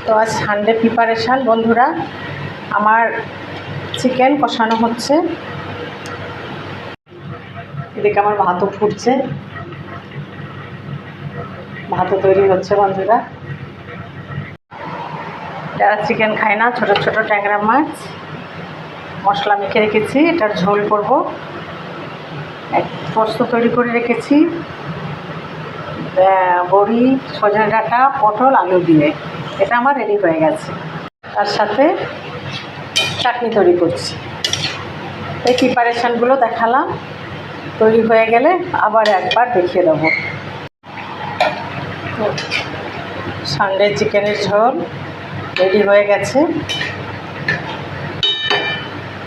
তো আজ Sunday preparation বন্ধুরা, আমার চিকেন কষানো হচ্ছে। এদিকে আমার ভাতও ফুটছে, ভাতও তৈরি হচ্ছে বন্ধুরা। যারা চিকেন খায় না, ছোট ছোট ট্যাংরা মাছ মশলা মেখে রেখেছি, এটার ঝোল করব। এক পোস্ত তৈরি করে রেখেছি, বড়ি, সজনে ডাঁটা, পটল, আলু দিয়ে। এটা আমার রেডি হয়ে গেছে। তার সাথে চাটনি তৈরি করছি। এই প্রিপারেশানগুলো দেখালাম, তৈরি হয়ে গেলে আবার একবার দেখিয়ে দেবো। সানডে চিকেনের ঝোল রেডি হয়ে গেছে।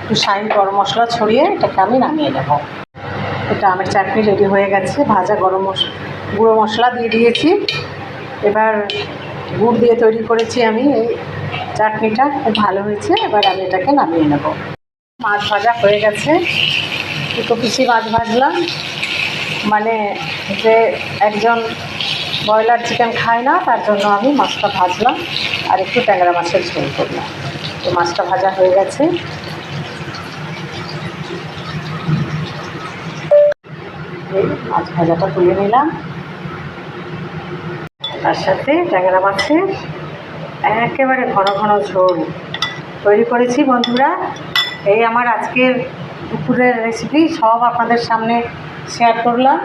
একটু শাহি গরম মশলা ছড়িয়ে এটাকে আমি নামিয়ে নেব। এটা আমের চাটনি রেডি হয়ে গেছে। ভাজা গুঁড়ো মশলা দিয়ে দিয়েছি। এবার গুড় দিয়ে তৈরি করেছি আমি এই চাটনিটা, খুব ভালো হয়েছে। এবার আমি এটাকে নামিয়ে নেব। মাছ ভাজা হয়ে গেছে। দুটো পিসি মাছ ভাজলাম, মানে যে একজন ব্রয়লার চিকেন খায় না, তার জন্য আমি মাছটা ভাজলাম আর একটু ট্যাংরা মাছের ঝোল করলাম। তো মাছটা ভাজা হয়ে গেছে। এই মাছ ভাজাটা তুলে নিলাম। তার সাথে ট্যাংরা মাছের একেবারে ঘন ঘন ঝোল তৈরি করেছি বন্ধুরা। এই আমার আজকের দুপুরের রেসিপি সব আপনাদের সামনে শেয়ার করলাম।